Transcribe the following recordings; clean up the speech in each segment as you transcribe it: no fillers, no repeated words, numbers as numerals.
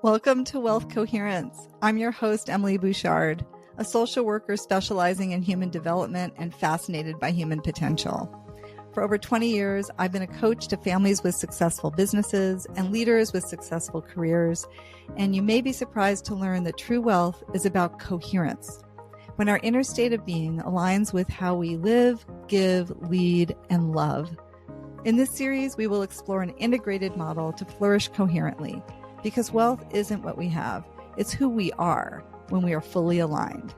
Welcome to Wealth Coherence. I'm your host, Emily Bouchard, a social worker specializing in human development and fascinated by human potential. For over 20 years, I've been a coach to families with successful businesses and leaders with successful careers. And you may be surprised to learn that true wealth is about coherence. When our inner state of being aligns with how we live, give, lead, and love. In this series, we will explore an integrated model to flourish coherently. Because wealth isn't what we have, it's who we are when we are fully aligned.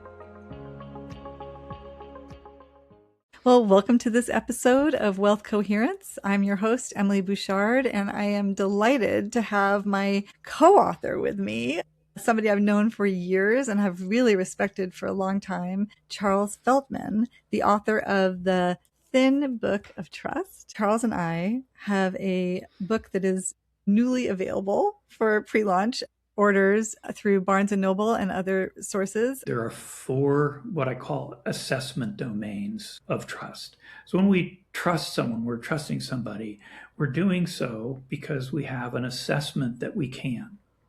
Well, welcome to this episode of Wealth Coherence. I'm your host, Emily Bouchard, and I am delighted to have my co-author with me, somebody I've known for years and have really respected for a long time, Charles Feltman, the author of the Thin Book of Trust. Charles and I have a book that is newly available for pre-launch orders through Barnes & Noble and other sources. There are 4 what I call assessment domains of trust. So when we trust someone, we're trusting somebody, we're doing so because we have an assessment that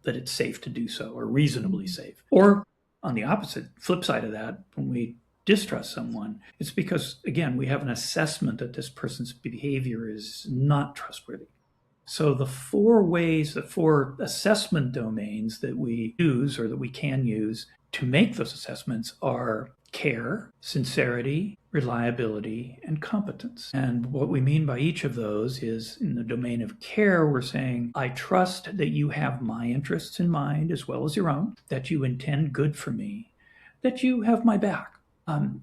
it's safe to do so or reasonably safe. Or on the opposite flip side of that, when we distrust someone, it's because, again, we have an assessment that this person's behavior is not trustworthy. So the 4 assessment domains that we use or that we can use to make those assessments are care, sincerity, reliability, and competence. And what we mean by each of those is in the domain of care, we're saying, I trust that you have my interests in mind as well as your own, that you intend good for me, that you have my back.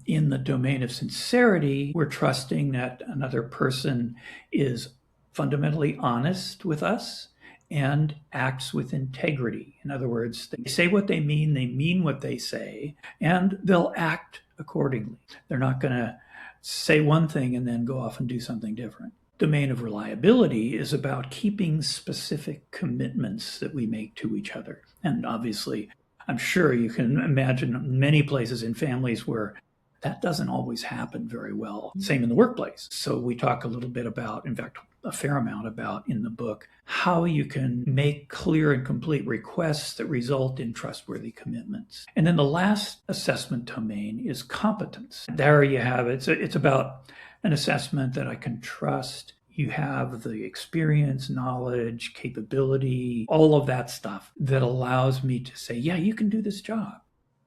In the domain of sincerity, we're trusting that another person is fundamentally honest with us and acts with integrity. In other words, they say what they mean what they say, and they'll act accordingly. They're not going to say one thing and then go off and do something different. Domain of reliability is about keeping specific commitments that we make to each other. And obviously, I'm sure you can imagine many places in families where that doesn't always happen very well. Same in the workplace. So we talk a little bit about, in fact, a fair amount about in the book, how you can make clear and complete requests that result in trustworthy commitments. And then the last assessment domain is competence. There you have it. It's about an assessment that I can trust. You have the experience, knowledge, capability, all of that stuff that allows me to say, yeah, you can do this job.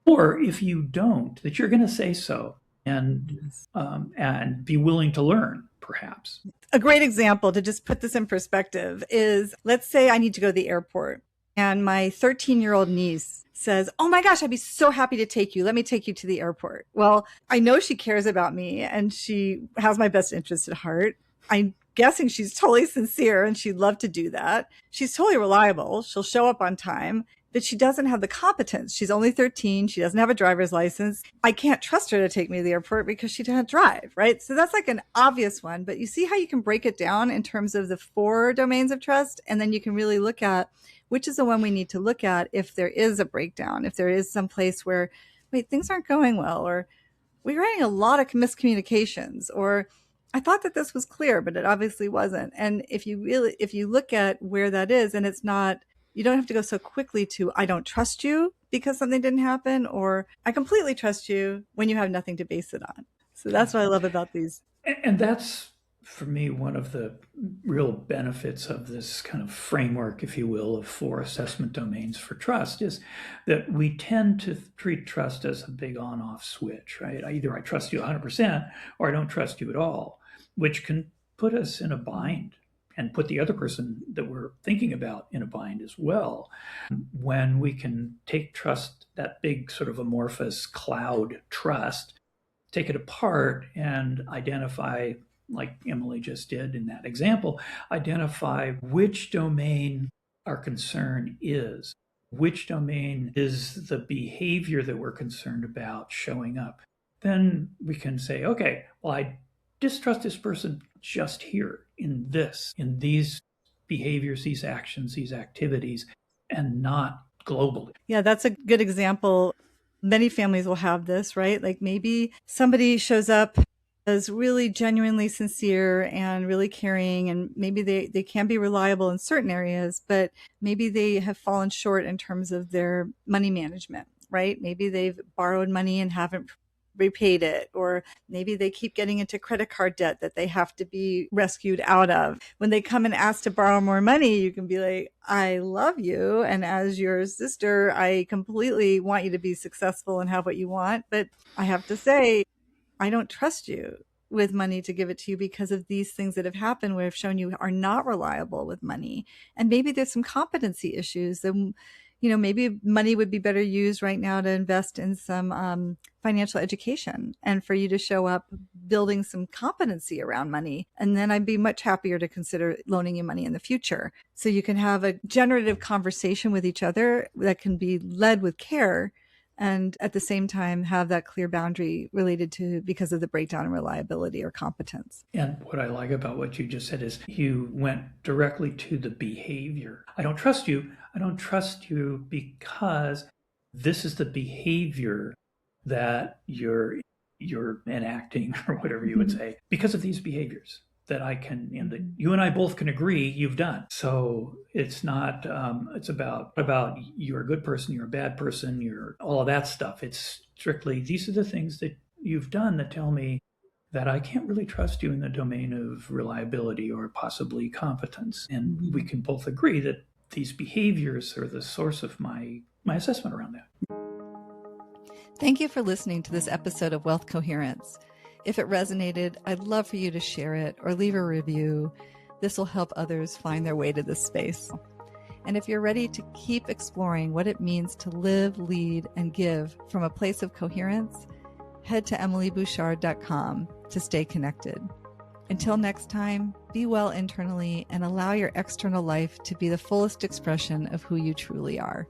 Or if you don't, that you're going to say so and be willing to learn, perhaps. A great example to just put this in perspective is, let's say I need to go to the airport and my 13-year-old niece says, oh my gosh, I'd be so happy to take you. Let me take you to the airport. Well, I know she cares about me and she has my best interest at heart. I'm guessing she's totally sincere and she'd love to do that. She's totally reliable. She'll show up on time. But she doesn't have the competence. She's only 13. She doesn't have a driver's license. I can't trust her to take me to the airport because she can't drive, right? So that's like an obvious one. But you see how you can break it down in terms of the 4 domains of trust. And then you can really look at which is the one we need to look at if there is a breakdown, if there is some place where, wait, things aren't going well, or we're having a lot of miscommunications, or I thought that this was clear, but it obviously wasn't. And if you look at where that is, and it's not, you don't have to go so quickly to, I don't trust you because something didn't happen, or I completely trust you when you have nothing to base it on. So that's what I love about these. And that's, for me, one of the real benefits of this kind of framework, if you will, of 4 assessment domains for trust is that we tend to treat trust as a big on-off switch, right? Either I trust you 100% or I don't trust you at all, which can put us in a bind and put the other person that we're thinking about in a bind as well. When we can take trust, that big sort of amorphous cloud trust, take it apart and identify, like Emily just did in that example, identify which domain our concern is, which domain is the behavior that we're concerned about showing up. Then we can say, okay, well, I distrust this person just here in these behaviors, these actions, these activities, and not globally. Yeah, that's a good example. Many families will have this, right? Like maybe somebody shows up is really genuinely sincere and really caring, and maybe they can be reliable in certain areas, but maybe they have fallen short in terms of their money management, right? Maybe they've borrowed money and haven't repaid it, or maybe they keep getting into credit card debt that they have to be rescued out of. When they come and ask to borrow more money, you can be like, I love you, and as your sister, I completely want you to be successful and have what you want, but I have to say, I don't trust you with money to give it to you because of these things that have happened where I've shown you are not reliable with money. And maybe there's some competency issues. And, maybe money would be better used right now to invest in some financial education and for you to show up building some competency around money. And then I'd be much happier to consider loaning you money in the future. So you can have a generative conversation with each other that can be led with care, and at the same time have that clear boundary related to because of the breakdown in reliability or competence. And what I like about what you just said is you went directly to the behavior. I don't trust you. I don't trust you because this is the behavior that you're enacting, or whatever you would say, because of these behaviors that I can, and that you and I both can agree you've done. So it's not, it's about you're a good person, you're a bad person, you're all of that stuff. It's strictly, these are the things that you've done that tell me that I can't really trust you in the domain of reliability or possibly competence. And we can both agree that these behaviors are the source of my assessment around that. Thank you for listening to this episode of Wealth Coherence. If it resonated, I'd love for you to share it or leave a review. This will help others find their way to this space. And if you're ready to keep exploring what it means to live, lead, and give from a place of coherence, head to emilybouchard.com to stay connected. Until next time, be well internally and allow your external life to be the fullest expression of who you truly are.